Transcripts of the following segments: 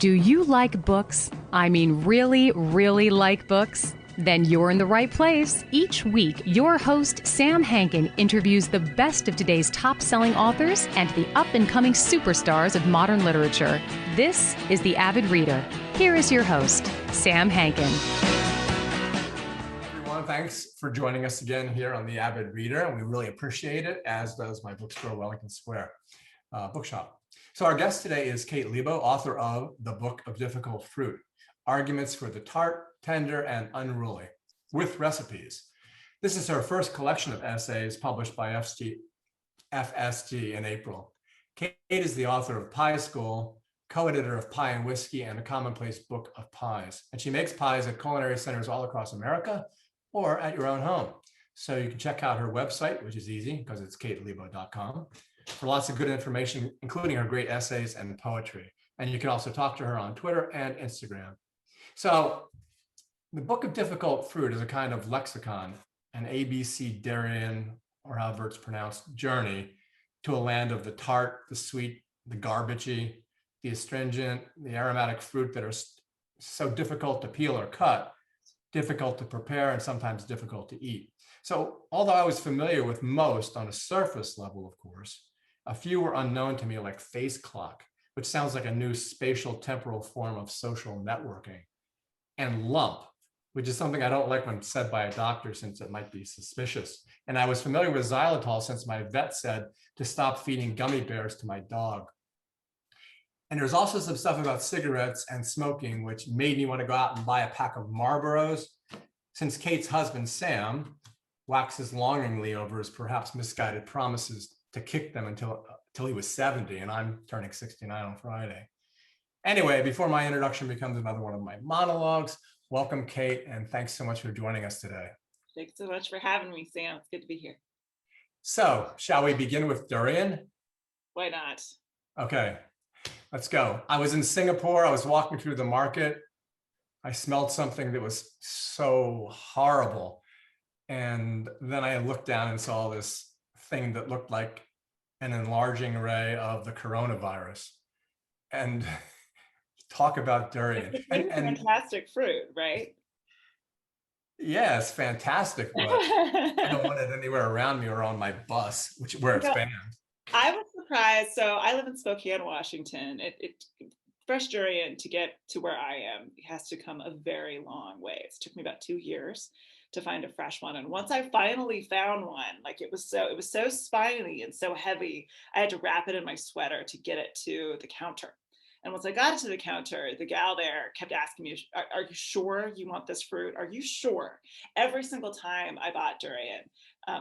Do you like books? I mean, really, really like books? Then you're in the right place. Each week, your host, Sam Hankin, interviews the best of today's top-selling authors and the up-and-coming superstars of modern literature. This is The Avid Reader. Here is your host, Sam Hankin. Everyone, thanks for joining us again here on The Avid Reader, and we really appreciate it, as does my bookstore, Wellington Square Bookshop. So our guest today is Kate Lebo, author of The Book of Difficult Fruit, Arguments for the Tart, Tender, and Unruly, with recipes. This is her first collection of essays published by FSG in April. Kate is the author of Pie School, co-editor of Pie and Whiskey, and A Commonplace Book of Pies. And she makes pies at culinary centers all across America or at your own home. So you can check out her website, which is easy because it's katelebo.com, for lots of good information, including her great essays and poetry. And you can also talk to her on Twitter and Instagram. So the Book of Difficult Fruit is a kind of lexicon, an ABC durian, or however it's pronounced, journey to a land of the tart, the sweet, the garbagey, the astringent, the aromatic fruit that are so difficult to peel or cut, difficult to prepare, and sometimes difficult to eat. So although I was familiar with most on a surface level, of course, a few were unknown to me, like face clock, which sounds like a new spatial temporal form of social networking, and lump, which is something I don't like when said by a doctor since it might be suspicious. And I was familiar with xylitol since my vet said to stop feeding gummy bears to my dog. And there's also some stuff about cigarettes and smoking, which made me want to go out and buy a pack of Marlboros, since Kate's husband, Sam, waxes longingly over his perhaps misguided promises to kick them until he was 70, and I'm turning 69 on Friday. Anyway, before my introduction becomes another one of my monologues, welcome, Kate, and thanks so much for joining us today. Thanks so much for having me, Sam. It's good to be here. So, shall we begin with durian? Why not? Okay, let's go. I was in Singapore. I was walking through the market. I smelled something that was so horrible. And then I looked down and saw this thing that looked like an enlarging array of the coronavirus. And talk about durian. It's fantastic fruit, right? Yeah, it's fantastic, but I don't want it anywhere around me or on my bus, where it's banned. I was surprised. So I live in Spokane, Washington. Fresh durian to get to where I am has to come a very long way. It took me about 2 years to find a fresh one. And once I finally found one, like it was so spiny and so heavy, I had to wrap it in my sweater to get it to the counter. And once I got it to the counter, the gal there kept asking me, are you sure you want this fruit? Are you sure? Every single time I bought durian,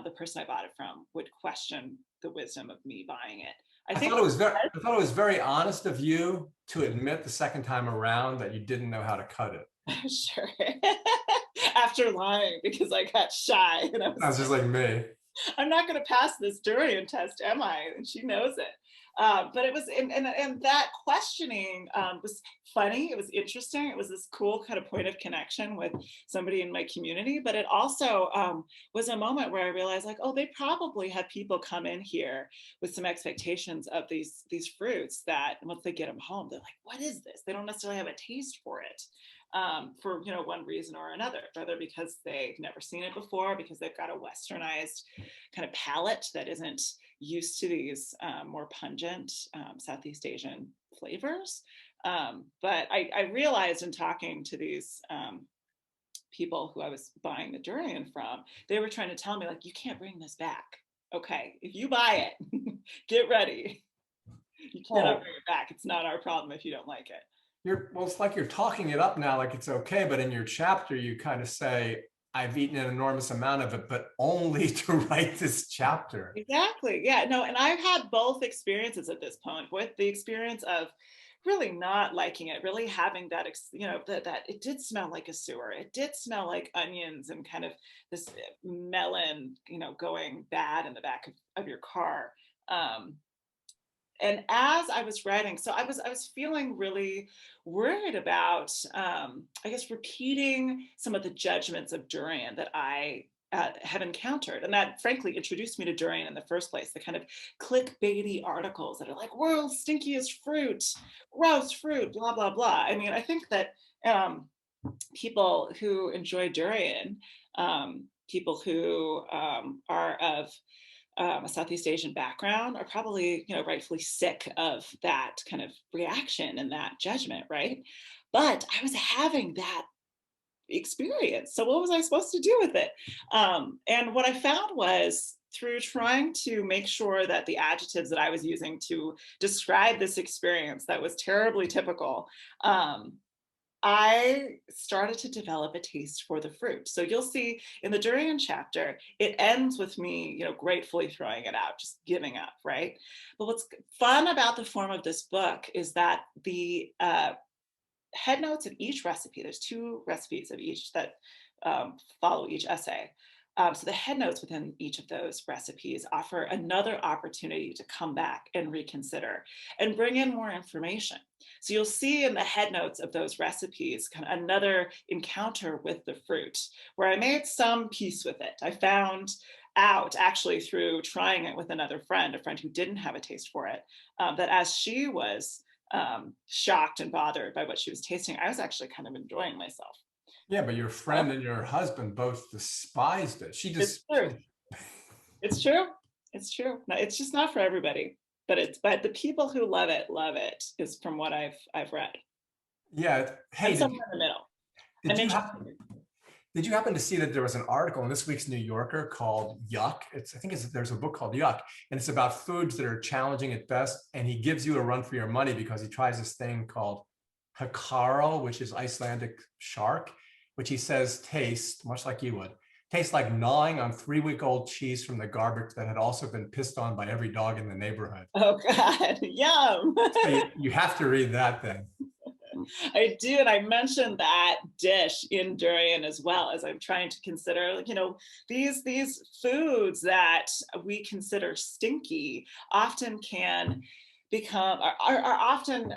the person I bought it from would question the wisdom of me buying it. I thought it was very honest of you to admit the second time around that you didn't know how to cut it. Sure. After lying because I got shy. And I was just like me. I'm not going to pass this durian test, am I? And she knows it. But it was, and that questioning was funny. It was interesting. It was this cool kind of point of connection with somebody in my community. But it also was a moment where I realized, like, oh, they probably have people come in here with some expectations of these fruits that once they get them home, they're like, what is this? They don't necessarily have a taste for it. For one reason or another, whether because they've never seen it before, because they've got a westernized kind of palate that isn't used to these more pungent Southeast Asian flavors. But I realized in talking to these people who I was buying the durian from, they were trying to tell me, like, you can't bring this back. Okay, if you buy it, get ready. You cannot bring it back. It's not our problem if you don't like it. Well, it's like you're talking it up now like it's okay, but in your chapter, you kind of say, I've eaten an enormous amount of it, but only to write this chapter. Exactly. Yeah, no, and I've had both experiences at this point, with the experience of really not liking it, really having that, that it did smell like a sewer. It did smell like onions and kind of this melon, going bad in the back of your car. And as I was writing, so I was feeling really worried about, repeating some of the judgments of durian that I have encountered, and that frankly introduced me to durian in the first place, the kind of clickbaity articles that are like world's stinkiest fruit, gross fruit, blah, blah, blah. I mean, I think that people who enjoy durian, people who are of a Southeast Asian background are probably, rightfully sick of that kind of reaction and that judgment, right? But I was having that experience. So what was I supposed to do with it? And what I found was through trying to make sure that the adjectives that I was using to describe this experience that was terribly typical, I started to develop a taste for the fruit. So you'll see in the durian chapter, it ends with me, gratefully throwing it out, just giving up, right? But what's fun about the form of this book is that the head notes of each recipe, there's 2 recipes of each that follow each essay. So the head notes within each of those recipes offer another opportunity to come back and reconsider and bring in more information. So you'll see in the head notes of those recipes kind of another encounter with the fruit where I made some peace with it. I found out actually through trying it with another friend, a friend who didn't have a taste for it, that as she was shocked and bothered by what she was tasting, I was actually kind of enjoying myself. Yeah, but your friend and your husband both despised it. It's true. It's true. It's true. No, it's just not for everybody, but the people who love it is from what I've read. Yeah. Hey, I'm somewhere in the middle. Did you happen to see that there was an article in this week's New Yorker called Yuck? There's a book called Yuck, and it's about foods that are challenging at best. And he gives you a run for your money because he tries this thing called hakaro, which is Icelandic shark, which he says tastes, much like you would, tastes like gnawing on 3-week-old cheese from the garbage that had also been pissed on by every dog in the neighborhood. Oh God, yum. So you have to read that thing. I do, and I mentioned that dish in durian as well as I'm trying to consider, these foods that we consider stinky often can are often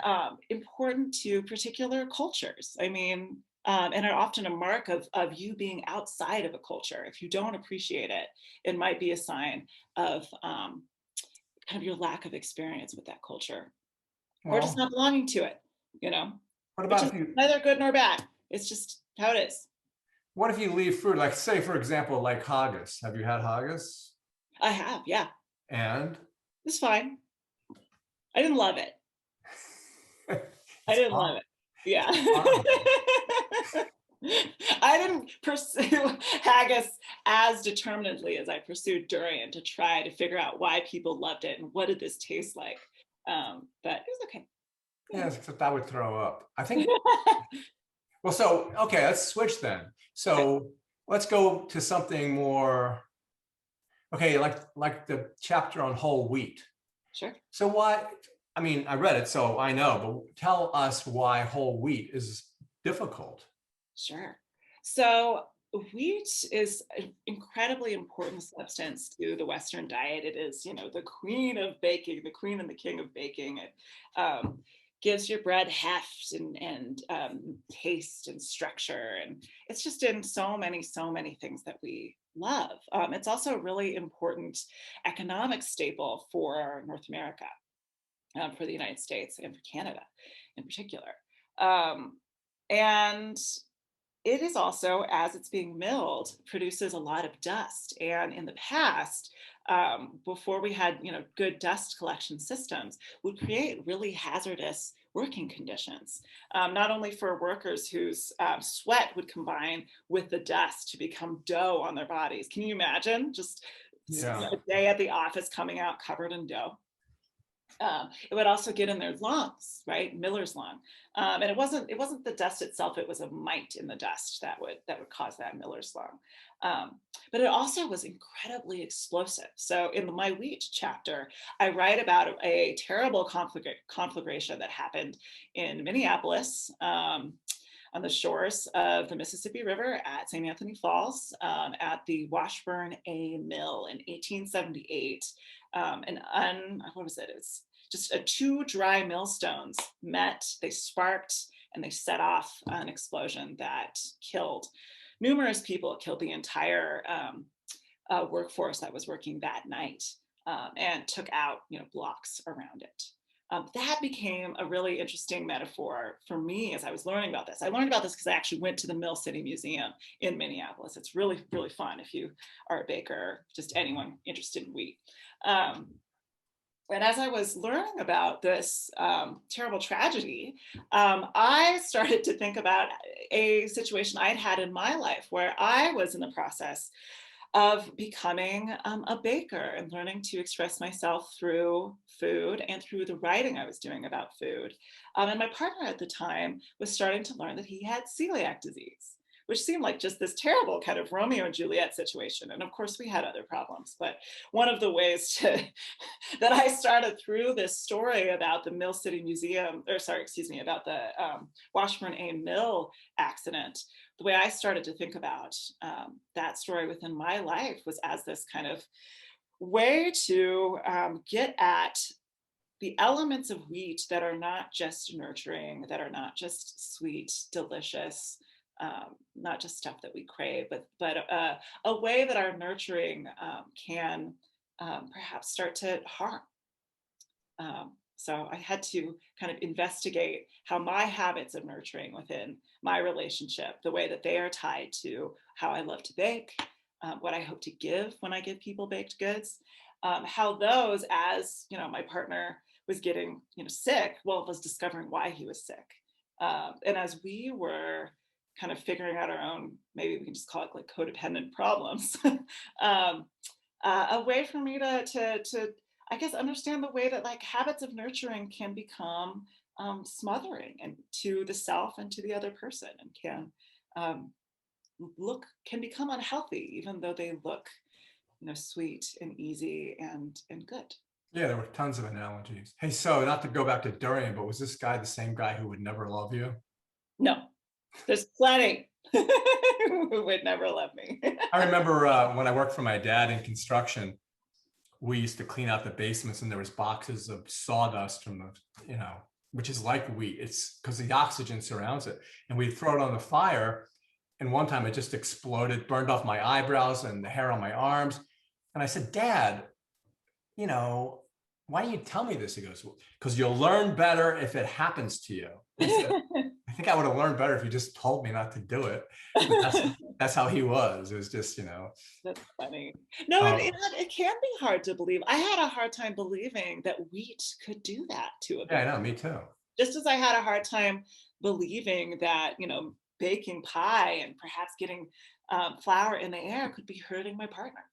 important to particular cultures. I mean, and are often a mark of you being outside of a culture. If you don't appreciate it, it might be a sign of kind of your lack of experience with that culture, or just not belonging to it, What about which is neither good nor bad. It's just how it is. What if you leave fruit, like say, for example, like haggis? Have you had haggis? I have, yeah. And? It's fine. I didn't love it. I didn't love it. Yeah. I didn't pursue haggis as determinedly as I pursued durian to try to figure out why people loved it and what did this taste like. But it was okay. Yeah, except I would throw up. I think. Well, so, okay, let's switch then. So let's go to something more, okay, like the chapter on whole wheat. Sure. So why, I mean, I read it, so I know, but tell us why whole wheat is difficult. Sure. So wheat is an incredibly important substance to the Western diet. It is, the queen of baking, the queen and the king of baking. It gives your bread heft and taste and structure. And it's just in so many things that we love. It's also a really important economic staple for North America, for the United States and for Canada in particular. And it is also, as it's being milled, produces a lot of dust. And in the past, before we had good dust collection systems, would create really hazardous working conditions, not only for workers whose sweat would combine with the dust to become dough on their bodies. Can you imagine just a day at the office coming out covered in dough? It would also get in their lungs, right? Miller's lung, and it wasn't the dust itself; it was a mite in the dust that would cause that Miller's lung. But it also was incredibly explosive. So in my wheat chapter, I write about a terrible conflagration that happened in Minneapolis. On the shores of the Mississippi River at St. Anthony Falls, at the Washburn A Mill in 1878. What was it? It's just 2 dry millstones met, they sparked, and they set off an explosion that killed numerous people. It killed the entire workforce that was working that night, and took out, blocks around it. That became a really interesting metaphor for me as I was learning about this. I learned about this because I actually went to the Mill City Museum in Minneapolis. It's really, really fun if you are a baker, just anyone interested in wheat. And as I was learning about this terrible tragedy, I started to think about a situation I'd had in my life where I was in the process of becoming a baker and learning to express myself through food and through the writing I was doing about food. And my partner at the time was starting to learn that he had celiac disease, which seemed like just this terrible kind of Romeo and Juliet situation. And of course, we had other problems. But one of the ways that I started through this story about the Mill City Museum, about the Washburn A. Mill accident, the way I started to think about that story within my life was as this kind of way to get at the elements of wheat that are not just nurturing, that are not just sweet, delicious, not just stuff that we crave, but a way that our nurturing can perhaps start to harm. So I had to kind of investigate how my habits of nurturing within my relationship, the way that they are tied to how I love to bake, what I hope to give when I give people baked goods, how those, as my partner was getting sick, was discovering why he was sick, and as we were kind of figuring out our own, maybe we can just call it like codependent problems, a way for me to I guess understand the way that like habits of nurturing can become smothering and to the self and to the other person, and can become unhealthy even though they look sweet and easy and good. Yeah, there were tons of analogies. Hey, so not to go back to durian, but was this guy the same guy who would never love you? No, there's plenty who would never love me. I remember when I worked for my dad in construction, we used to clean out the basements, and there was boxes of sawdust from the, which is like wheat. It's because the oxygen surrounds it, and we'd throw it on the fire. And one time it just exploded, burned off my eyebrows and the hair on my arms. And I said, Dad, why do you tell me this? He goes, because you'll learn better if it happens to you. I think I would have learned better if you just told me not to do it. That's how he was. It was just, That's funny. No, it can be hard to believe. I had a hard time believing that wheat could do that to a baby. Yeah, I know, me too. Just as I had a hard time believing that, baking pie and perhaps getting flour in the air could be hurting my partner.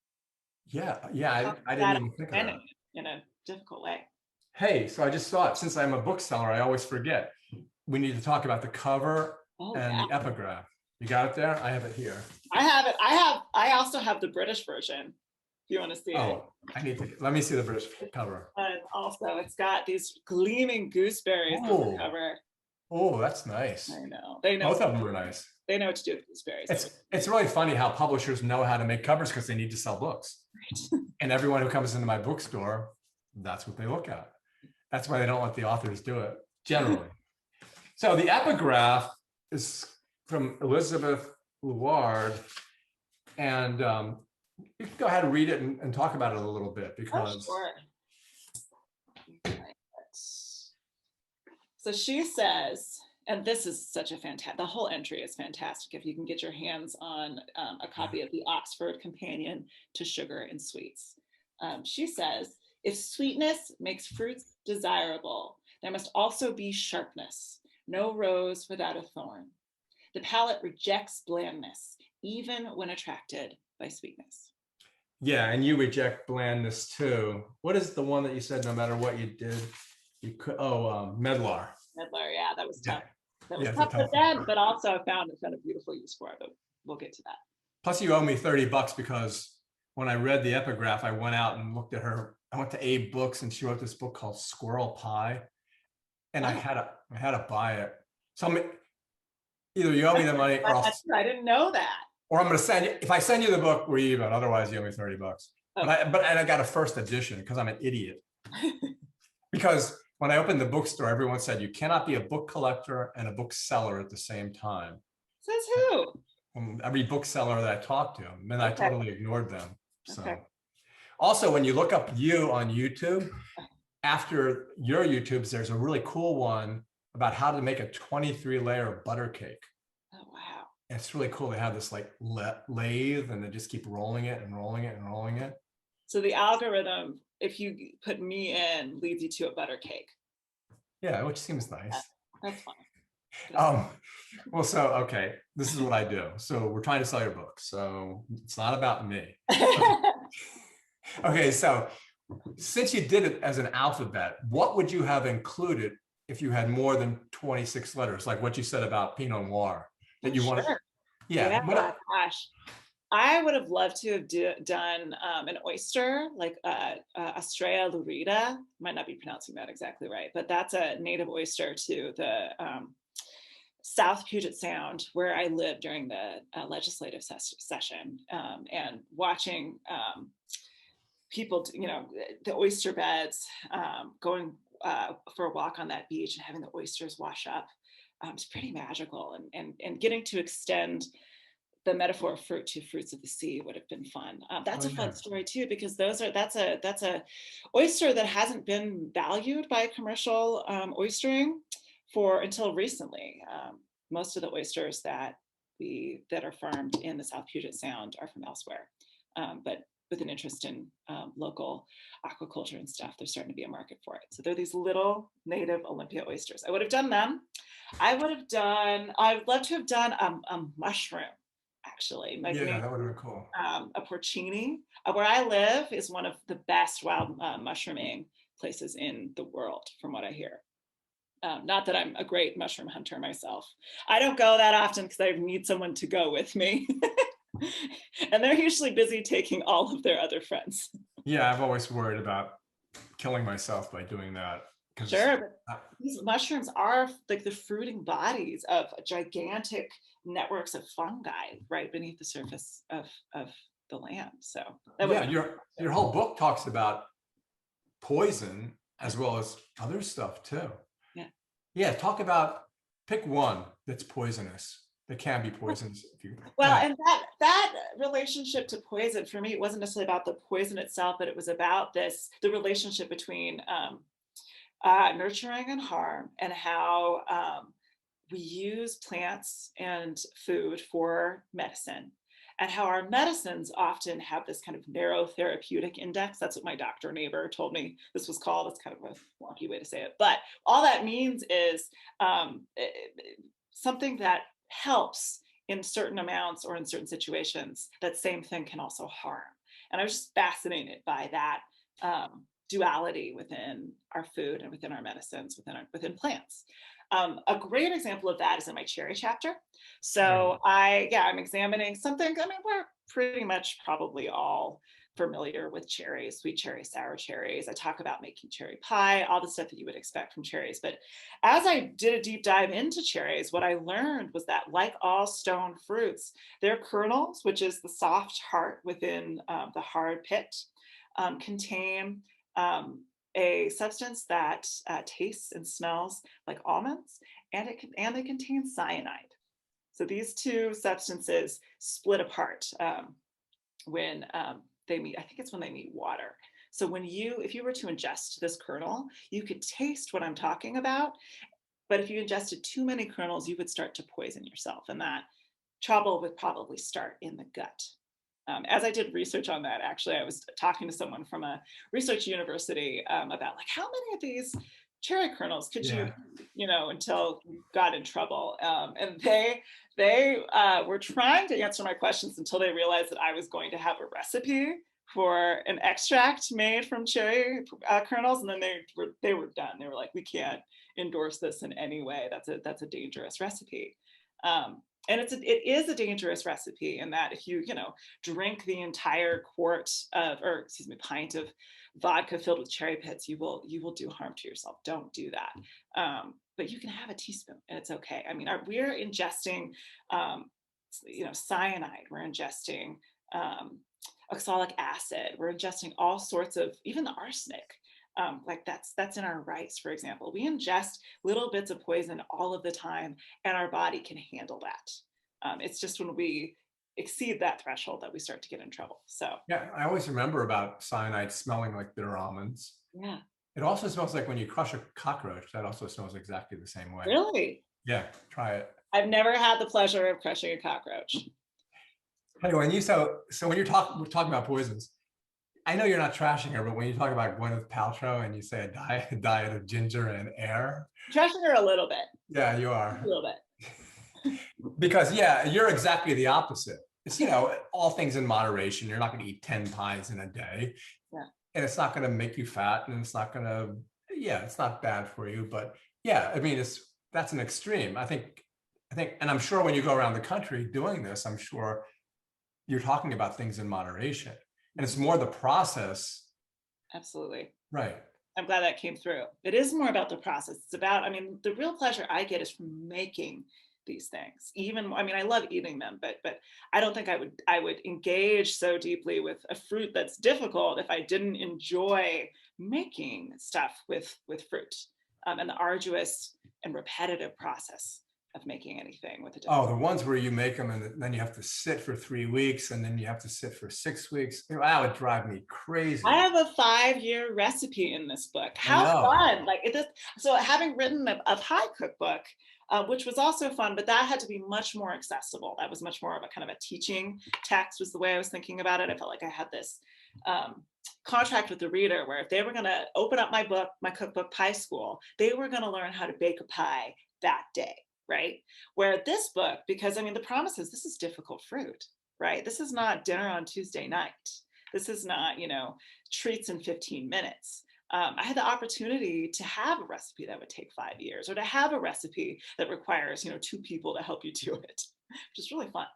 Yeah, I didn't even think of that. In a difficult way. Hey, so I just thought, since I'm a bookseller, I always forget. We need to talk about the cover and the epigraph. You got it there? I have it here. I have it. I also have the British version. If you want to see it. Let me see the British cover. Also, it's got these gleaming gooseberries on the cover. Oh, that's nice. I know. They know. Both of them are nice. They know what to do with gooseberries. It's really funny how publishers know how to make covers because they need to sell books. Right. And everyone who comes into my bookstore, that's what they look at. That's why they don't let the authors do it, generally. So the epigraph is from Elizabeth Luard, and you can go ahead and read it and talk about it a little bit because. Oh, sure. So she says, and this is such a fantastic, the whole entry is fantastic if you can get your hands on a copy of the Oxford Companion to Sugar and Sweets. She says, if sweetness makes fruits desirable, there must also be sharpness, no rose without a thorn. The palate rejects blandness, even when attracted by sweetness. Yeah, and you reject blandness too. What is the one that you said, no matter what you did, you could, medlar. Medlar, yeah, that was tough. Yeah. That was tough for them, but also I found a beautiful use for it, but we'll get to that. Plus you owe me $30 because when I read the epigraph, I went out and looked at her. I went to Abe Books and she wrote this book called Squirrel Pie. And I had to buy it. So either you owe me the money or I didn't know that. Or I'm going to send you, if I send you the book, we're even. Otherwise you owe me $30. Okay. But I got a first edition because I'm an idiot. Because when I opened the bookstore, everyone said, you cannot be a book collector and a bookseller at the same time. Says who? from every bookseller that I talked to, and I totally ignored them. So Okay. also, when you look up you on YouTube, after your YouTubes, there's a really cool one about how to make a 23-layer butter cake. Oh, wow. It's really cool. They have this like lathe and they just keep rolling it and rolling it and rolling it. So the algorithm, if you put me in, leads you to a butter cake. Yeah, which seems nice. That's fine. Well, so, okay, this is what I do. So we're trying to sell your book. So it's not about me. Okay, so since you did it as an alphabet, what would you have included if you had more than 26 letters, like what you said about Pinot Noir that you wanted? Yeah. Gosh. I would have loved to have done an oyster, like Estrella lurida. Might not be pronouncing that exactly right, but that's a native oyster to the South Puget Sound, where I lived during the legislative session, and watching people, the oyster beds, going for a walk on that beach and having the oysters wash up. It's pretty magical, and getting to extend the metaphor of fruit to fruits of the sea would have been fun. That's a fun story too, because that's a oyster that hasn't been valued by commercial oystering until recently. Most of the oysters that are farmed in the South Puget Sound are from elsewhere, but with an interest in local aquaculture and stuff, there's starting to be a market for it. So they're these little native Olympia oysters. I would have done them. I would love to have done a mushroom, actually. Yeah, that would have been cool. A porcini. Where I live is one of the best wild mushrooming places in the world, from what I hear. Not that I'm a great mushroom hunter myself. I don't go that often because I need someone to go with me. And they're usually busy taking all of their other friends. Yeah, I've always worried about killing myself by doing that. Sure, but these mushrooms are like the fruiting bodies of gigantic networks of fungi right beneath the surface of the land. So yeah, your whole book talks about poison as well as other stuff too. Yeah, pick one that's poisonous, that can be poisonous. And that relationship to poison, for me, it wasn't necessarily about the poison itself, but it was about the relationship between nurturing and harm, and how we use plants and food for medicine, and how our medicines often have this kind of narrow therapeutic index. That's what my doctor neighbor told me this was called. It's kind of a wonky way to say it, but all that means is something that helps in certain amounts or in certain situations, that same thing can also harm. And I was just fascinated by that duality within our food and within our medicines, within plants. A great example of that is in my cherry chapter. So I'm examining something. I mean, we're pretty much probably all familiar with cherries, sweet cherries, sour cherries. I talk about making cherry pie, all the stuff that you would expect from cherries. But as I did a deep dive into cherries, what I learned was that, like all stone fruits, their kernels, which is the soft heart within the hard pit, contain a substance that tastes and smells like almonds, and they contain cyanide. So these two substances split apart when they meet. I think it's when they meet water. So if you were to ingest this kernel, you could taste what I'm talking about. But if you ingested too many kernels, you would start to poison yourself, and that trouble would probably start in the gut. As I did research on that, actually, I was talking to someone from a research university about, like, how many of these cherry kernels could you until you got in trouble. And they were trying to answer my questions until they realized that I was going to have a recipe for an extract made from cherry kernels, and then they were done. They were like, we can't endorse this in any way. That's a dangerous recipe. And it is a dangerous recipe in that if you drink the entire pint of vodka filled with cherry pits, you will do harm to yourself. Don't do that. But you can have a teaspoon and it's okay. I mean, we're ingesting cyanide, we're ingesting oxalic acid, we're ingesting all sorts of, even the arsenic. Like that's in our rice, for example. We ingest little bits of poison all of the time, and our body can handle that. It's just when we exceed that threshold that we start to get in trouble. So Yeah, I always remember about cyanide smelling like bitter almonds. yeah. It also smells like when you crush a cockroach. That also smells exactly the same way. Really? Yeah, try it. I've never had the pleasure of crushing a cockroach. Hey, when you when we're talking about poisons, I know you're not trashing her, but when you talk about Gwyneth Paltrow and you say a diet of ginger and air, Trashing her a little bit. yeah, you A are. little bit. Because yeah, you're exactly the opposite. It's, you know, all things in moderation. You're not going to eat 10 pies in a day. Yeah. And it's not going to make you fat, and it's not going to, yeah, it's not bad for you. But yeah, I mean, that's an extreme. I think, and I'm sure when you go around the country doing this, I'm sure you're talking about things in moderation. And it's more the process. Absolutely. Right. I'm glad that came through. It is more about the process. It's about, I mean, the real pleasure I get is from making these things. Even, I mean, I love eating them, but I don't think I would engage so deeply with a fruit that's difficult if I didn't enjoy making stuff with fruit, and the arduous and repetitive process of making anything with a difficult. Oh, the ones where you make them and then you have to sit for 3 weeks and then you have to sit for 6 weeks. You know, that would drive me crazy. I have a 5-year recipe in this book. How fun! Like it is. So having written a pie cookbook, which was also fun, but that had to be much more accessible. That was much more of a kind of a teaching text, was the way I was thinking about it. I felt like I had this contract with the reader where if they were going to open up my book, my cookbook, Pie School, they were going to learn how to bake a pie that day. Right? Where this book, because I mean, the promise is this is difficult fruit, right? This is not dinner on Tuesday night. This is not, you know, treats in 15 minutes. I had the opportunity to have a recipe that would take 5 years, or to have a recipe that requires, you know, 2 people to help you do it, which is really fun.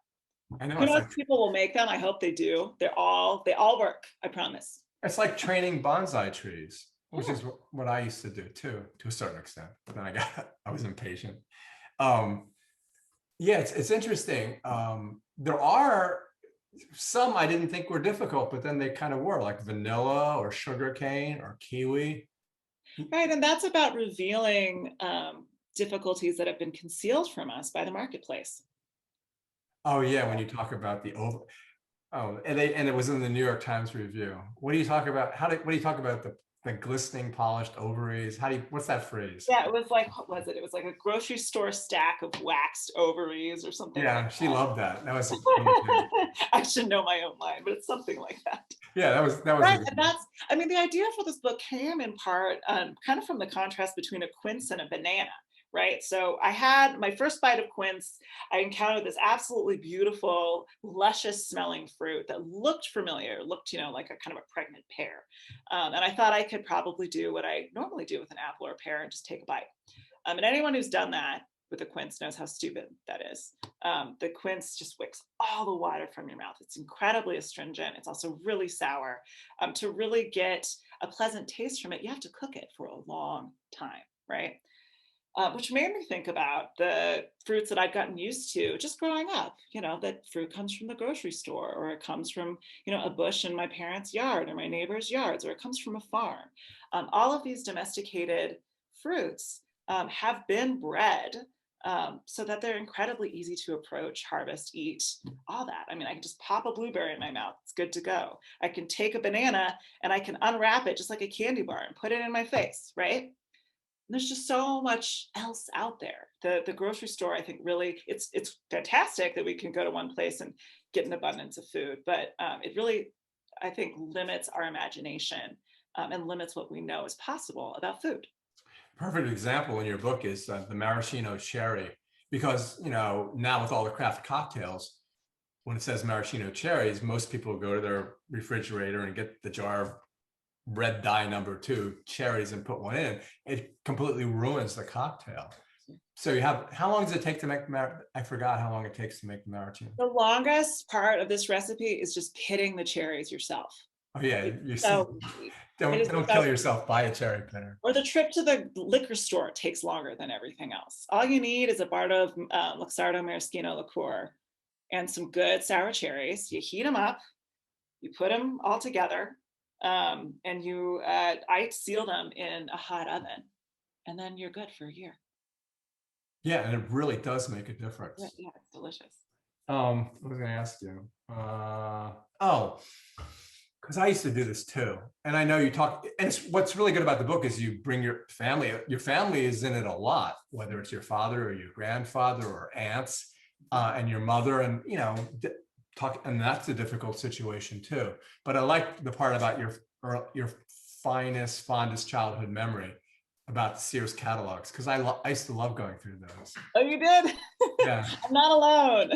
I know. Who knows if people will make them? I hope they do. They all work. I promise. It's like training bonsai trees, which is what I used to do too, to a certain extent. But then I was impatient. Yeah, it's interesting. There are some I didn't think were difficult, but then they kind of were, like vanilla or sugarcane or kiwi. Right, and that's about revealing difficulties that have been concealed from us by the marketplace. Oh yeah, when you talk about the over, and it was in the New York Times Review. What do you talk about? What do you talk about the glistening polished ovaries? What's that phrase? Yeah, it was like, what was it? It was like a grocery store stack of waxed ovaries or something. Yeah, like she loved that. That was I should know my own line, but it's something like that. Yeah, that was right. And that's, I mean, the idea for this book came in part kind of from the contrast between a quince and a banana. Right. So I had my first bite of quince. I encountered this absolutely beautiful, luscious smelling fruit that looked familiar, looked, you know, like a kind of a pregnant pear. And I thought I could probably do what I normally do with an apple or a pear and just take a bite. And anyone who's done that with a quince knows how stupid that is. The quince just wicks all the water from your mouth. It's incredibly astringent. It's also really sour. To really get a pleasant taste from it, you have to cook it for a long time, right? Which made me think about the fruits that I'd gotten used to just growing up. You know, that fruit comes from the grocery store, or it comes from, you know, a bush in my parents' yard or my neighbor's yards, or it comes from a farm. All of these domesticated fruits have been bred so that they're incredibly easy to approach, harvest, eat, all that. I mean, I can just pop a blueberry in my mouth. It's good to go. I can take a banana and I can unwrap it just like a candy bar and put it in my face, right? There's just so much else out there. The grocery store, I think, really, it's fantastic that we can go to one place and get an abundance of food, but it really, I think, limits our imagination and limits what we know is possible about food. Perfect example in your book is the maraschino cherry, because, you know, now with all the craft cocktails, when it says maraschino cherries, most people go to their refrigerator and get the jar of red dye #2 cherries and put one in. It completely ruins the cocktail. So you have, how long does it take to make I forgot how long it takes to make the maraschino. The longest part of this recipe is just pitting the cherries yourself. Oh yeah, so don't kill yourself, buy a cherry pitter. Or the trip to the liquor store takes longer than everything else. All you need is a bottle of Luxardo maraschino liqueur and some good sour cherries. You heat them up, you put them all together, and I seal them in a hot oven, and then you're good for a year. Yeah, and it really does make a difference. Yeah, it's delicious. What was I going to ask you? Oh, because I used to do this too. And I know you talk, and what's really good about the book is you bring your family. Your family is in it a lot, whether it's your father or your grandfather or aunts and your mother, and talk. And that's a difficult situation too. But I like the part about your fondest childhood memory about the Sears catalogs, because I used to love going through those. Oh, you did? Yeah. I'm not alone.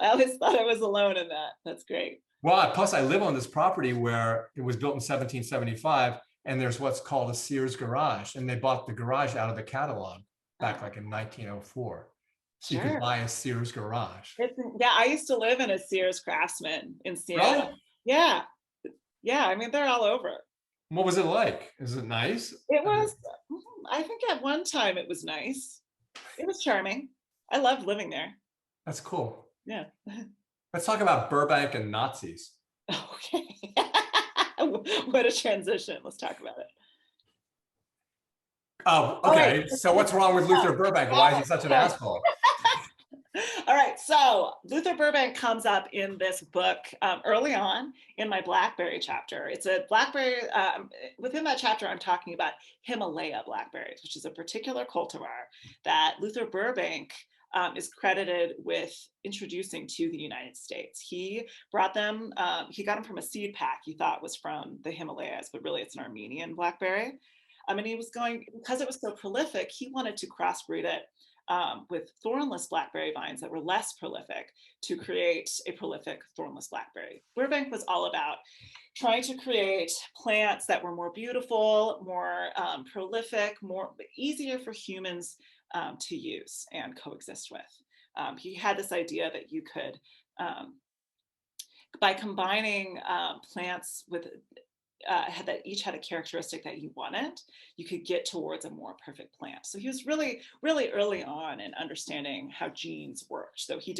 I always thought I was alone in that. That's great. Well, plus I live on this property where it was built in 1775, and there's what's called a Sears garage, and they bought the garage out of the catalog back like in 1904. So you could buy a Sears garage. Yeah, I used to live in a Sears Craftsman in Seattle. Really? Yeah. Yeah, I mean, they're all over. What was it like? Is it nice? It was, I think at one time it was nice. It was charming. I loved living there. That's cool. Yeah. Let's talk about Burbank and Nazis. Okay. What a transition. Let's talk about it. Oh, okay. So what's wrong with Luther Burbank? Why is he such an asshole? All right, so Luther Burbank comes up in this book early on in my blackberry chapter. It's a blackberry, within that chapter, I'm talking about Himalaya blackberries, which is a particular cultivar that Luther Burbank is credited with introducing to the United States. He brought them, he got them from a seed pack he thought was from the Himalayas, but really it's an Armenian blackberry. And he was going, because it was so prolific, he wanted to crossbreed it with thornless blackberry vines that were less prolific to create a prolific thornless blackberry. Burbank was all about trying to create plants that were more beautiful, more prolific, more easier for humans to use and coexist with. He had this idea that you could, by combining plants with that each had a characteristic that you wanted, you could get towards a more perfect plant. So he was really, really early on in understanding how genes worked. So he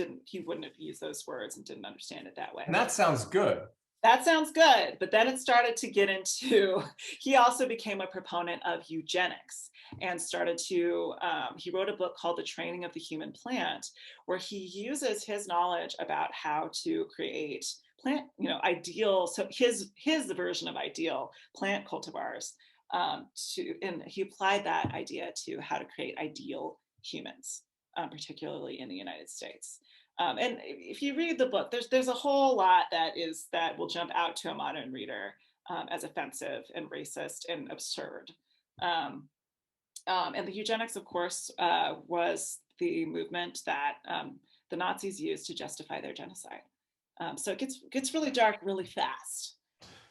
wouldn't have used those words and didn't understand it that way. And that sounds good. That sounds good. But then it started to get into, he also became a proponent of eugenics and started to, he wrote a book called The Training of the Human Plant, where he uses his knowledge about how to create plant, ideal, so his version of ideal plant cultivars and he applied that idea to how to create ideal humans, particularly in the United States. And if you read the book, there's a whole lot that will jump out to a modern reader as offensive and racist and absurd. And the eugenics, of course, was the movement that the Nazis used to justify their genocide. So it gets really dark really fast.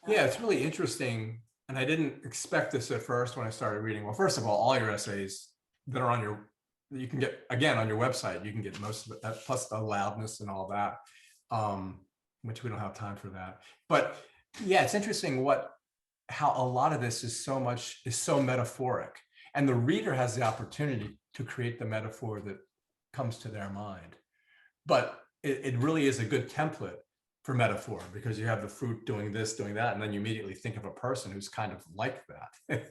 Yeah, it's really interesting. And I didn't expect this at first when I started reading. Well, first of all your essays that are you can get, again, on your website, you can get most of it, plus the loudness and all that, which we don't have time for that. But yeah, it's interesting how a lot of this is so metaphoric. And the reader has the opportunity to create the metaphor that comes to their mind. But it really is a good template for metaphor, because you have the fruit doing this, doing that, and then you immediately think of a person who's kind of like that,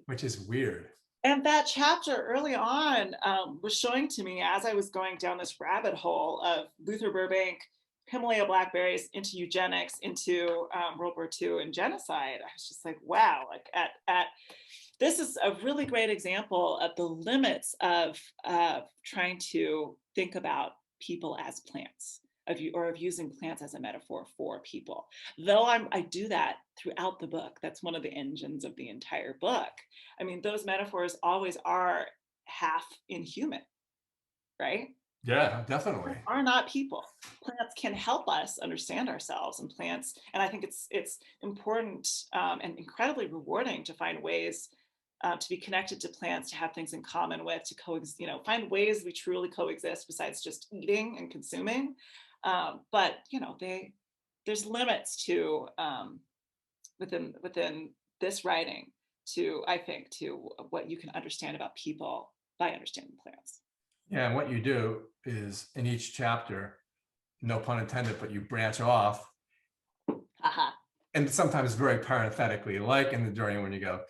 which is weird. And that chapter early on was showing to me, as I was going down this rabbit hole of Luther Burbank, Himalaya blackberries, into eugenics, into World War II and genocide, I was just like, wow, like this is a really great example of the limits of trying to think about people as plants, of using plants as a metaphor for people. Though I do that throughout the book. That's one of the engines of the entire book. I mean, those metaphors always are half inhuman, right? Yeah, definitely. Plants are not people. Plants can help us understand ourselves, and I think it's important and incredibly rewarding to find ways to be connected to plants, to have things in common with, to coexist, find ways we truly coexist besides just eating and consuming. But there's limits to within this writing to what you can understand about people by understanding plants. Yeah, and what you do is in each chapter, no pun intended, but you branch off. Uh-huh. And sometimes very parenthetically, like in the durian, when you go,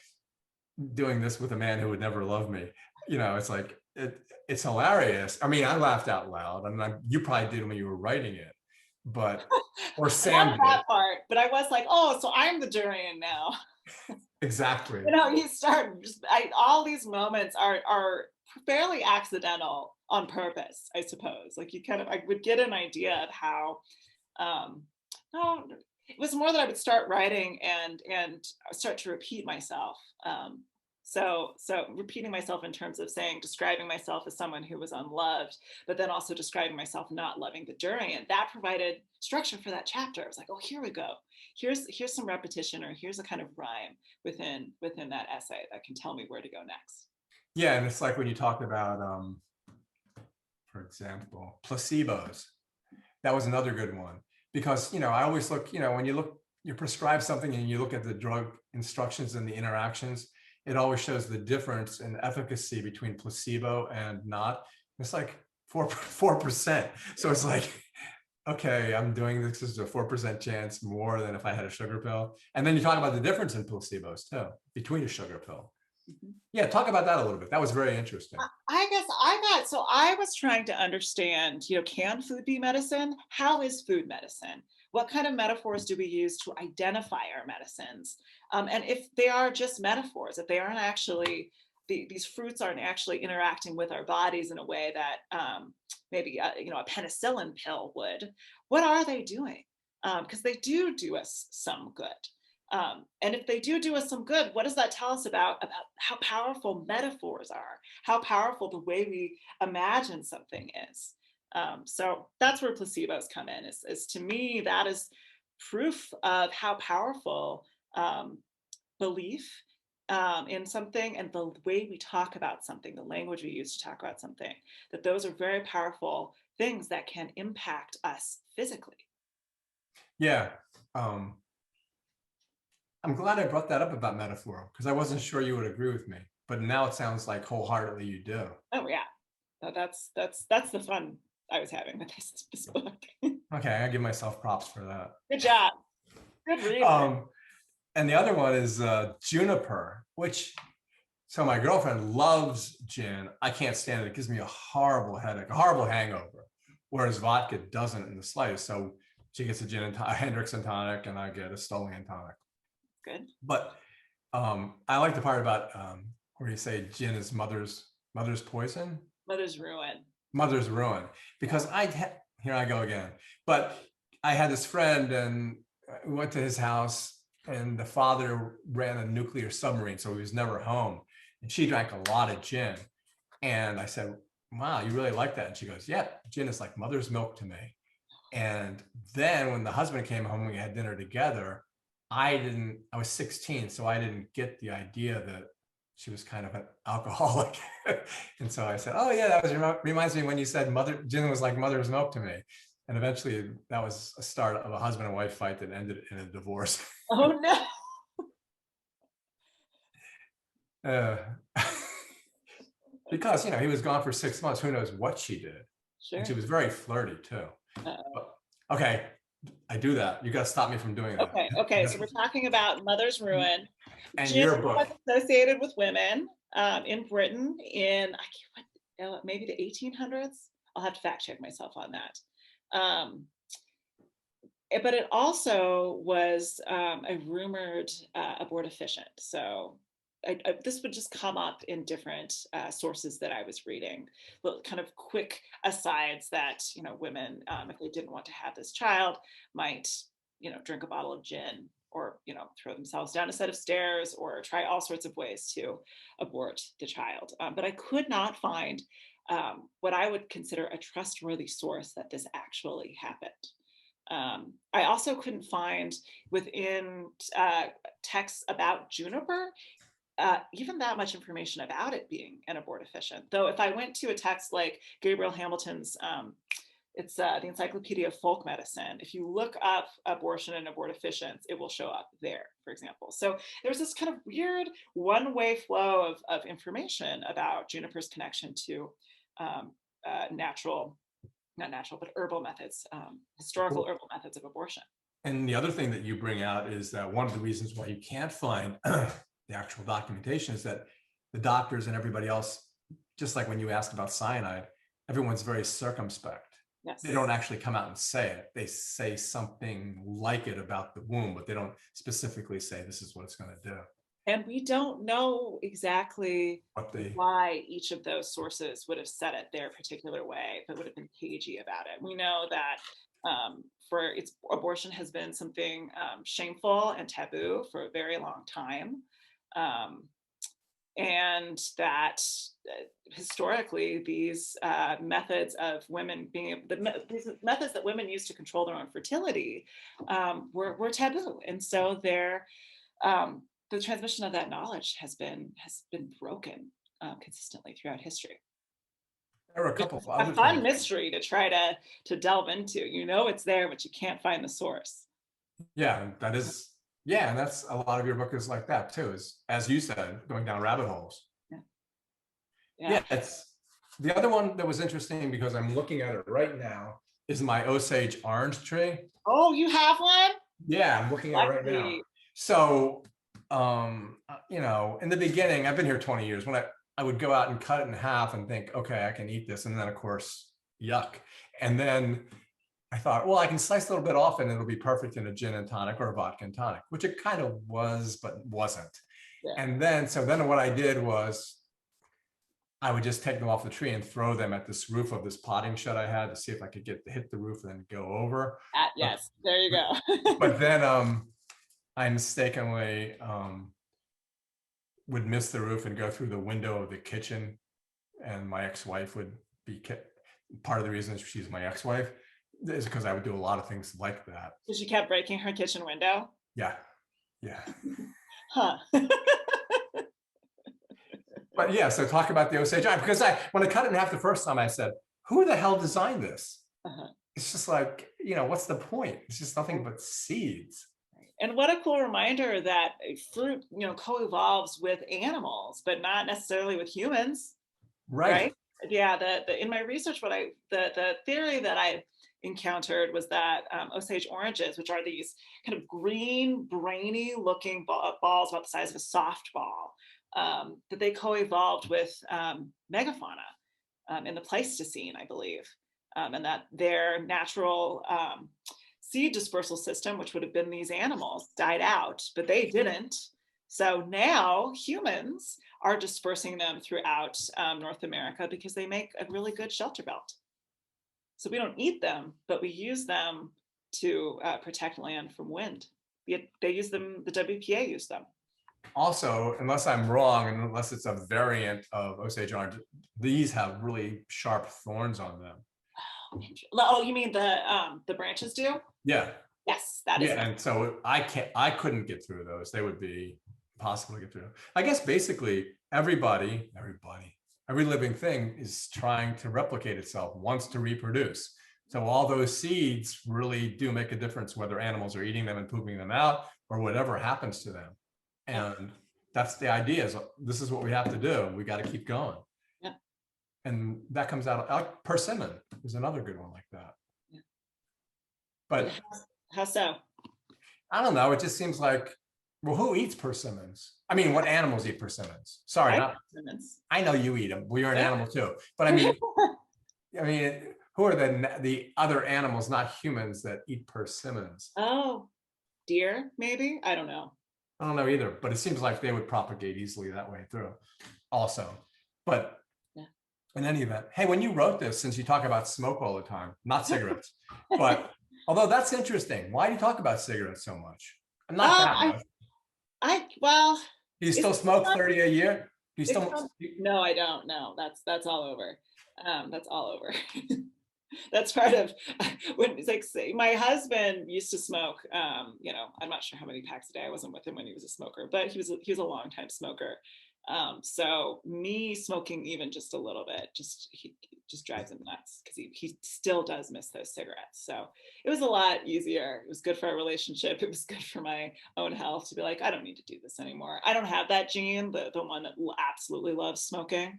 doing this with a man who would never love me. It's like, it's hilarious. I mean, I laughed out loud, and you probably did when you were writing it, but or Sam Not did. that part, but I was like, oh, so I'm the durian now. Exactly. You know, you start just all these moments are fairly accidental on purpose, I suppose. Like I would get an idea of how no, it was more that I would start writing and start to repeat myself. So repeating myself in terms of describing myself as someone who was unloved, but then also describing myself not loving the durian. That provided structure for that chapter. I was like, oh, here we go. Here's some repetition, or here's a kind of rhyme within that essay that can tell me where to go next. Yeah, and it's like when you talked about, for example, placebos. That was another good one, because I always look, when you prescribe something and you look at the drug instructions and the interactions, it always shows the difference in efficacy between placebo and not. It's like 4%. So it's like, okay, I'm doing this as a 4% chance more than if I had a sugar pill. And then you talk about the difference in placebos too, between a sugar pill. Mm-hmm. Yeah, talk about that a little bit. That was very interesting. I was trying to understand, can food be medicine? How is food medicine? What kind of metaphors do we use to identify our medicines? And if they are just metaphors, if they aren't actually, these fruits aren't actually interacting with our bodies in a way that maybe a penicillin pill would, what are they doing? Because they do us some good. And if they do us some good, what does that tell us about how powerful metaphors are, how powerful the way we imagine something is? So that's where placebos come in, is to me, that is proof of how powerful belief in something and the way we talk about something, the language we use to talk about something, that those are very powerful things that can impact us physically. Yeah. I'm glad I brought that up about metaphor, because I wasn't sure you would agree with me, but now it sounds like wholeheartedly you do. Oh yeah, that's the fun I was having with this book. Okay, I give myself props for that. Good job. Good reading. And the other one is juniper, so my girlfriend loves gin. I can't stand it. It gives me a horrible headache, a horrible hangover, whereas vodka doesn't in the slightest. So she gets a Hendrick's and tonic, and I get a Stoli and tonic. Good. But I like the part about where you say gin is mother's poison. Mother's ruin. Mother's ruin. Because here I go again. But I had this friend, and we went to his house, and the father ran a nuclear submarine, so he was never home. And she drank a lot of gin. And I said, wow, you really like that? And she goes, yeah, gin is like mother's milk to me. And then when the husband came home, we had dinner together. I was 16, so I didn't get the idea that she was kind of an alcoholic. And so I said, oh yeah, that reminds me when you said gin was like mother's milk to me. And eventually that was a start of a husband and wife fight that ended in a divorce. Oh no. Because, he was gone for 6 months. Who knows what she did. Sure. And she was very flirty too. Okay. I do that. You got to stop me from doing that. Okay. So we're talking about Mother's Ruin. And gin your book. was associated with women in Britain in maybe the 1800s. I'll have to fact check myself on that. But it also was a rumored abortifacient. So this would just come up in different sources that I was reading, little kind of quick asides that, women, if they didn't want to have this child, might, drink a bottle of gin, or, throw themselves down a set of stairs, or try all sorts of ways to abort the child. But I could not find what I would consider a trustworthy source that this actually happened. I also couldn't find within texts about juniper even that much information about it being an abortifacient. Though if I went to a text like Gabriel Hamilton's, it's the Encyclopedia of Folk Medicine, if you look up abortion and abortifacients, it will show up there, for example. So there's this kind of weird one-way flow of information about juniper's connection to herbal methods, historical herbal methods of abortion. And the other thing that you bring out is that one of the reasons why you can't find the actual documentation is that the doctors and everybody else just like when you asked about cyanide, everyone's very circumspect. Yes. They don't actually come out and say it. They say something like it about the womb, but they don't specifically say this is what it's going to do. And we don't know exactly why each of those sources would have said it their particular way, but would have been cagey about it. We know that abortion has been something shameful and taboo for a very long time. And that historically, these methods of women these methods that women use to control their own fertility were taboo. And so the transmission of that knowledge has been broken consistently throughout history. There are a couple of other fun mystery to try to delve into. You know it's there, but you can't find the source. Yeah, that is. Yeah, and that's a lot of your book is like that too. Is, as you said, going down rabbit holes. Yeah. It's the other one that was interesting because I'm looking at it right now is my Osage orange tree. Oh, you have one? Yeah, I'm looking at it right now. So, you know, in the beginning, I've been here 20 years. When I would go out and cut it in half and think, okay, I can eat this, and then of course, yuck. And then I thought, well, I can slice a little bit off and it'll be perfect in a gin and tonic or a vodka and tonic, which it kind of was, but wasn't. Yeah. And then, so then what I did was I would just take them off the tree and throw them at this roof of this potting shed I had to see if I could hit the roof and then go over. Yes, there you go. But then I mistakenly would miss the roof and go through the window of the kitchen, and my ex-wife would be part of the reason she's my ex-wife is because I would do a lot of things like that. So she kept breaking her kitchen window? Yeah. Huh. But yeah, so talk about the Osage orange, because when I cut it in half the first time, I said, who the hell designed this? It's just like, you know, what's the point? It's just nothing but seeds. And what a cool reminder that fruit, you know, co-evolves with animals, but not necessarily with humans. Right? Yeah, in my research, the theory that I encountered was that Osage oranges, which are these kind of green, brainy looking balls about the size of a softball, that they co-evolved with megafauna in the Pleistocene, I believe, and that their natural seed dispersal system, which would have been these animals, died out, but they didn't. So now humans are dispersing them throughout North America because they make a really good shelter belt. So we don't eat them, but we use them to protect land from wind. They use them, the WPA use them. Also, unless I'm wrong, and unless it's a variant of Osage orange, these have really sharp thorns on them. Oh, you mean the branches do? Yeah. Yes, that is. Yeah, and so I couldn't get through those. They would be impossible to get through. I guess basically every living thing is trying to replicate itself, wants to reproduce. So all those seeds really do make a difference, whether animals are eating them and pooping them out or whatever happens to them. And that's the idea, is this is what we have to do. We got to keep going. Yeah. And that comes out, persimmon is another good one like that. Yeah. But how so? I don't know. It just seems like, well, who eats persimmons? I mean, what animals eat persimmons? Sorry, not persimmons. I know you eat them. Well, you're an animal too. But I mean, who are the other animals, not humans, that eat persimmons? Oh, deer, maybe? I don't know. I don't know either, but it seems like they would propagate easily that way through also. But in any event, hey, when you wrote this, since you talk about smoke all the time, not cigarettes, but although that's interesting, why do you talk about cigarettes so much? Not that much. Well. Do you still smoke 30 a year? Do you still? No, I don't. No, that's all over. That's all over. That's part of when it's like, say, my husband used to smoke. You know, I'm not sure how many packs a day. I wasn't with him when he was a smoker, but he was a long time smoker. So me smoking even just a little bit, he just drives him nuts because he still does miss those cigarettes. So it was a lot easier. It was good for our relationship. It was good for my own health to be like, I don't need to do this anymore. I don't have that gene, the one that absolutely loves smoking.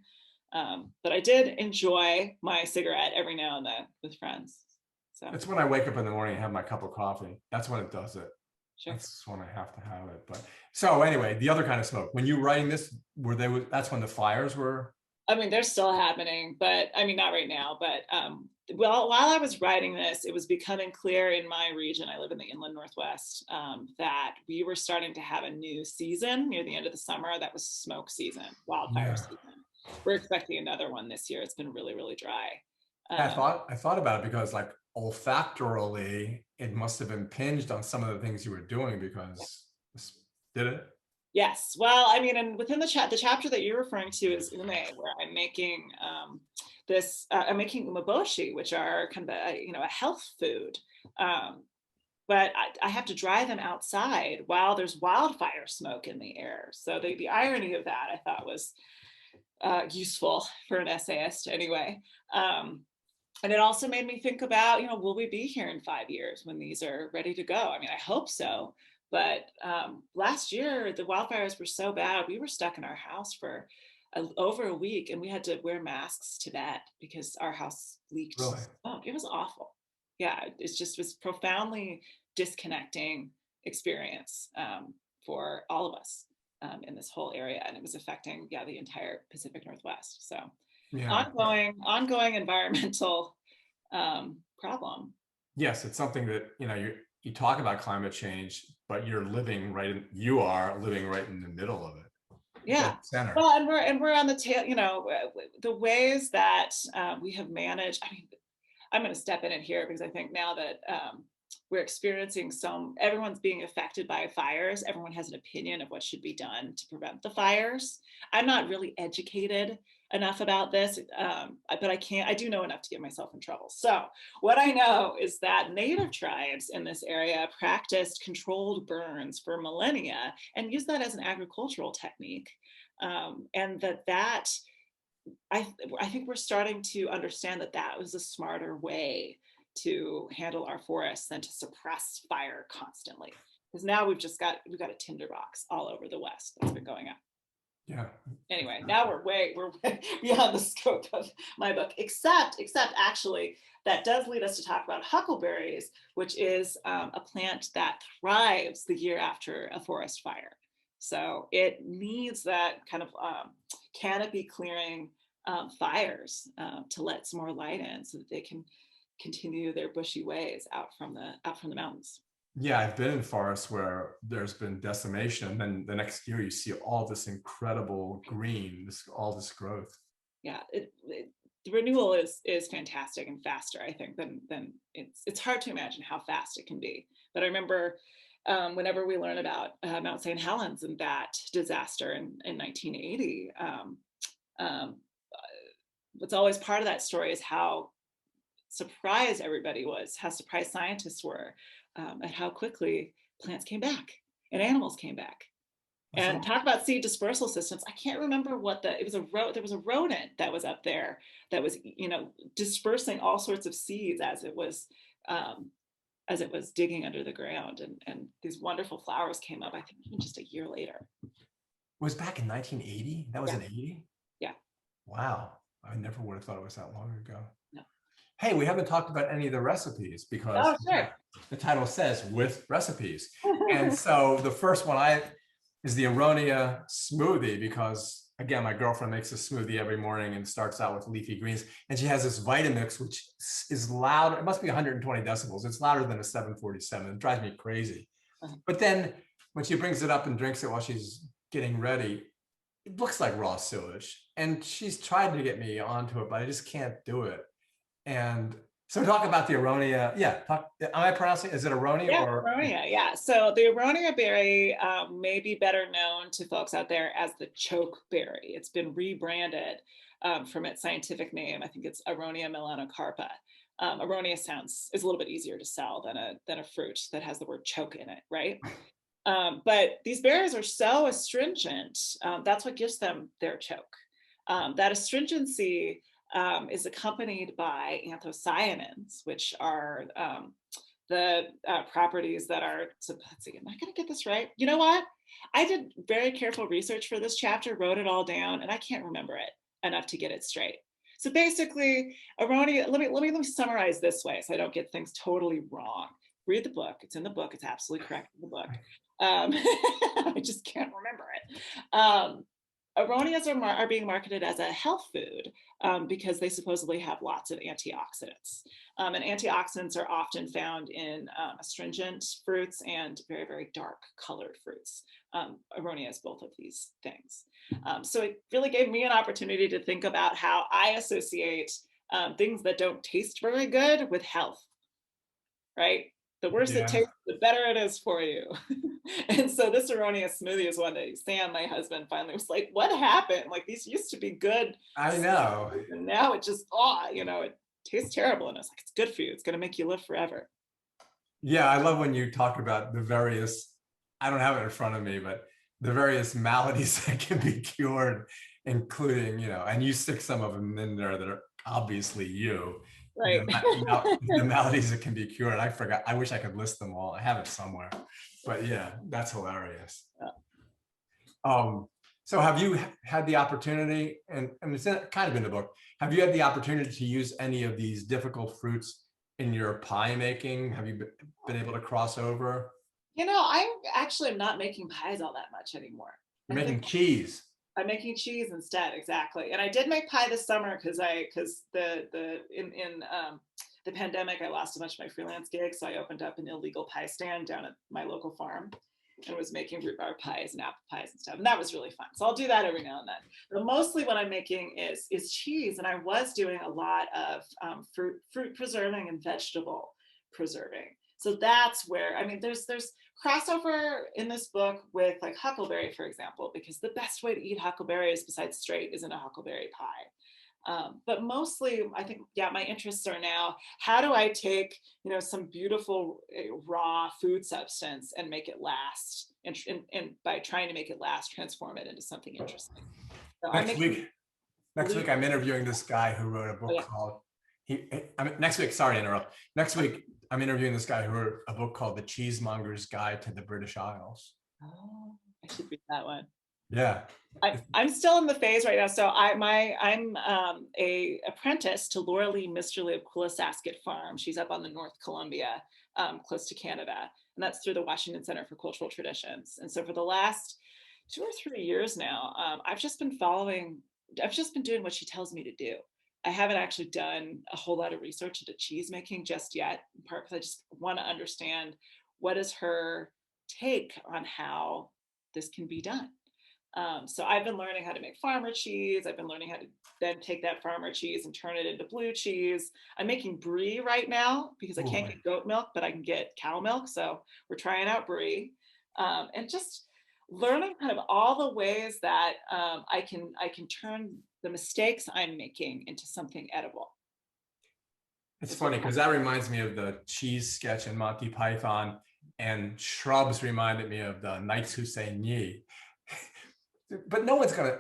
But I did enjoy my cigarette every now and then with friends. So it's when I wake up in the morning and have my cup of coffee. That's when it does it. Sure. That's when I have to have it. But so anyway, the other kind of smoke. When you were writing this, that's when the fires were? I mean, they're still happening, but I mean, not right now, but well, while I was writing this, it was becoming clear in my region, I live in the inland Northwest, that we were starting to have a new season near the end of the summer. That was smoke season, wildfire Yeah. season. We're expecting another one this year. It's been really, really dry. I thought about it because like olfactorily, it must have impinged on some of the things you were doing because did it? Yes. Well, I mean, and within the chapter that you're referring to is ume, where I'm making I'm making umeboshi, which are kind of a health food. But I have to dry them outside while there's wildfire smoke in the air. So the irony of that I thought was useful for an essayist anyway. And it also made me think about, will we be here in 5 years when these are ready to go? I mean, I hope so. But last year, the wildfires were so bad, we were stuck in our house for over a week, and we had to wear masks to bed because our house leaked. Really? Oh, it was awful. Yeah, it just was profoundly disconnecting experience for all of us in this whole area. And it was affecting, the entire Pacific Northwest. So Yeah. ongoing environmental problem. Yes, it's something that, you talk about climate change, but you are living right in the middle of it. Yeah. Center. Well, and we're on the tail, the ways that we have managed. I mean, I'm going to step in here because I think now that we're experiencing everyone's being affected by fires. Everyone has an opinion of what should be done to prevent the fires. I'm not really educated enough about this, but I do know enough to get myself in trouble. So what I know is that native tribes in this area practiced controlled burns for millennia and used that as an agricultural technique. And I think we're starting to understand that was a smarter way to handle our forests than to suppress fire constantly. Because now we've got a tinderbox all over the West that's been going on. Yeah. Anyway, now we're way beyond the scope of my book, except actually that does lead us to talk about huckleberries, which is a plant that thrives the year after a forest fire. So it needs that kind of canopy clearing fires to let some more light in so that they can continue their bushy ways out from the mountains. Yeah, I've been in forests where there's been decimation, and then the next year you see all this incredible green, all this growth. Yeah, the renewal is fantastic and faster, I think, than it's hard to imagine how fast it can be. But I remember whenever we learn about Mount St. Helens and that disaster in 1980, what's always part of that story is how surprised everybody was, how surprised scientists were at how quickly plants came back and animals came back. And talk about seed dispersal systems. I can't remember there was a rodent that was up there that was, dispersing all sorts of seeds as it was digging under the ground, and these wonderful flowers came up, I think even just a year later. It was back in 1980? That was in 80? Yeah. Wow. I never would have thought it was that long ago. No. Hey, we haven't talked about any of the recipes because the title says with recipes. And so the first one is the Aronia Smoothie, because again, my girlfriend makes a smoothie every morning and starts out with leafy greens. And she has this Vitamix, which is loud. It must be 120 decibels. It's louder than a 747. It drives me crazy. But then when she brings it up and drinks it while she's getting ready, it looks like raw sewage. And she's tried to get me onto it, but I just can't do it. And so talk about the Aronia. Yeah. Am I pronouncing, is it Aronia? Yeah, Aronia, yeah. So the Aronia berry may be better known to folks out there as the choke berry. It's been rebranded from its scientific name. I think it's Aronia melanocarpa. Aronia is a little bit easier to sell than a fruit that has the word choke in it, right? But these berries are so astringent. That's what gives them their choke. That astringency is accompanied by anthocyanins, which are the properties that are, so let's see, am I going to get this right? You know what? I did very careful research for this chapter, wrote it all down, and I can't remember it enough to get it straight. So basically, Aronia, let me summarize this way so I don't get things totally wrong. Read the book. It's in the book. It's absolutely correct in the book. I just can't remember it. Aronias are being marketed as a health food because they supposedly have lots of antioxidants. And antioxidants are often found in astringent fruits and very, very dark colored fruits. Aronia is both of these things. So it really gave me an opportunity to think about how I associate things that don't taste very good with health, right? The worse it Yeah, tastes, the better it is for you. And so this Aronia smoothie is one that Sam, my husband, finally was like, what happened? Like these used to be good. I know. And now it just, it tastes terrible. And I was like, it's good for you. It's going to make you live forever. Yeah, I love when you talk about the various, I don't have it in front of me, but the various maladies that can be cured, including, and you stick some of them in there that are obviously you. Right. The maladies that can be cured. I forgot. I wish I could list them all. I have it somewhere. But yeah, that's hilarious. So have you had the opportunity, and it's kind of in the book, have you had the opportunity to use any of these difficult fruits in your pie making? Have you been able to cross over? I actually am not making pies all that much anymore. You're making cheese. I'm making cheese instead, exactly. And I did make pie this summer because the pandemic, I lost a bunch of my freelance gigs, so I opened up an illegal pie stand down at my local farm and was making rhubarb pies and apple pies and stuff, and that was really fun. So I'll do that every now and then. But mostly what I'm making is cheese, and I was doing a lot of fruit preserving and vegetable preserving. So that's where, there's crossover in this book with like huckleberry, for example, because the best way to eat huckleberries besides straight is in a huckleberry pie. But mostly, I think, my interests are now, how do I take, some beautiful raw food substance and make it last, and by trying to make it last, transform it into something interesting. So next week, I'm interviewing this guy who wrote a book called, next week, sorry to interrupt. Next week, I'm interviewing this guy who wrote a book called The Cheesemonger's Guide to the British Isles. Oh, I should read that one. Yeah. I'm still in the phase right now. So I'm a apprentice to Laura Lee Misterly of Quillisasket Farm. She's up on the North Columbia, close to Canada. And that's through the Washington Center for Cultural Traditions. And so for the last 2 or 3 years now, I've just been doing what she tells me to do. I haven't actually done a whole lot of research into cheese making just yet, in part because I just want to understand what is her take on how this can be done. So I've been learning how to make farmer cheese. I've been learning how to then take that farmer cheese and turn it into blue cheese. I'm making brie right now because I can't get goat milk, but I can get cow milk. So we're trying out brie, and just learning kind of all the ways that I can turn the mistakes I'm making into something edible. It's funny because that reminds me of the cheese sketch in Monty Python, and shrubs reminded me of the Knights Who Say Ni. But no one's gonna,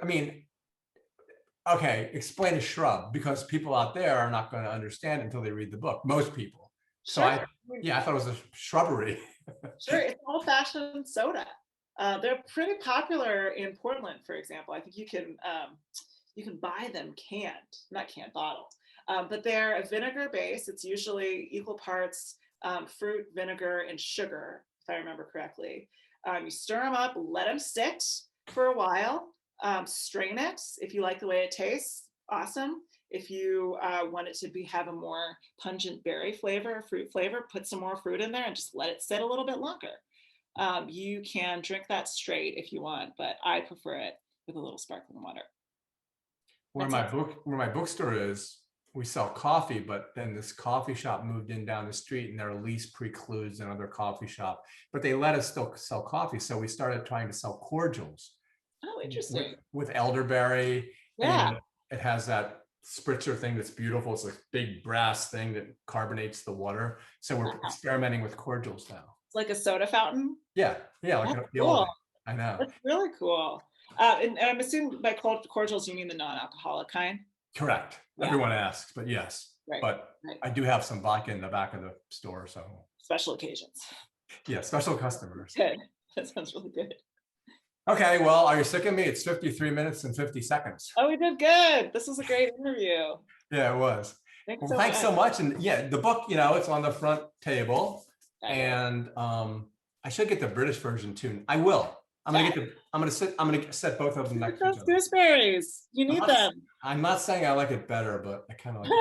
okay, explain a shrub, because people out there are not going to understand until they read the book, most people. So sure. I thought it was a shrubbery. Sure, it's old-fashioned soda. They're pretty popular in Portland, for example. I think you can buy them canned, not canned, bottled. But they're a vinegar base. It's usually equal parts fruit, vinegar, and sugar, if I remember correctly. You stir them up, let them sit for a while, strain it. If you like the way it tastes, awesome. If you want it to have a more pungent berry flavor, fruit flavor, put some more fruit in there and just let it sit a little bit longer. You can drink that straight if you want, but I prefer it with a little sparkling water. Where my bookstore is, we sell coffee, but then this coffee shop moved in down the street and their lease precludes another coffee shop, but they let us still sell coffee. So we started trying to sell cordials. Oh, interesting. With elderberry. Yeah. And it has that spritzer thing that's beautiful. It's a big brass thing that carbonates the water. So we're experimenting with cordials now. It's like a soda fountain? Yeah. Like cool. I know. That's really cool. And I'm assuming by cordials, you mean the non-alcoholic kind? Correct. Yeah. Everyone asks, but yes. Right. But I do have some vodka in the back of the store. So special occasions. Yeah, special customers. Good. That sounds really good. Okay, well, are you sick of me? It's 53 minutes and 50 seconds. Oh, we did good. This was a great interview. Yeah, it was. Thanks so much. And yeah, the book, it's on the front table. And I should get the British version too. I will. I'm gonna set both of them next to each Those other. gooseberries. You need them. I'm not saying I like it better, but I kind of like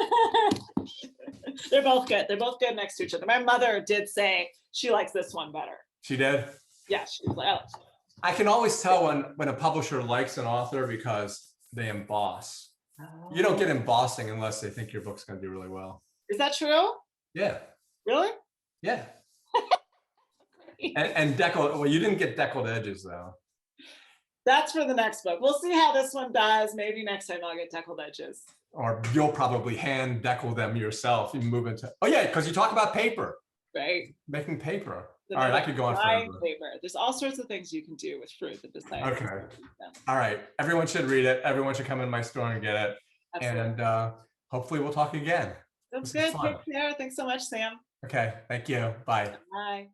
it. They're both good. They're both good next to each other. My mother did say she likes this one better. She did? Yeah, she was like, oh. I can always tell when a publisher likes an author because they emboss. Oh. You don't get embossing unless they think your book's going to do really well. Is that true? Yeah. Really? Yeah. and deckle. Well, you didn't get deckled edges though. That's for the next book. We'll see how this one does. Maybe next time I'll get deckled edges. Or you'll probably hand deckle them yourself. You move into. Oh yeah, because you talk about paper. Right. Making paper. All right, I could go on forever. Paper. There's all sorts of things you can do with fruit that decide. Okay. All right. Everyone should read it. Everyone should come in my store and get it. Absolutely. And hopefully we'll talk again. That's good. Take care. Thanks so much, Sam. Okay. Thank you. Bye. Bye.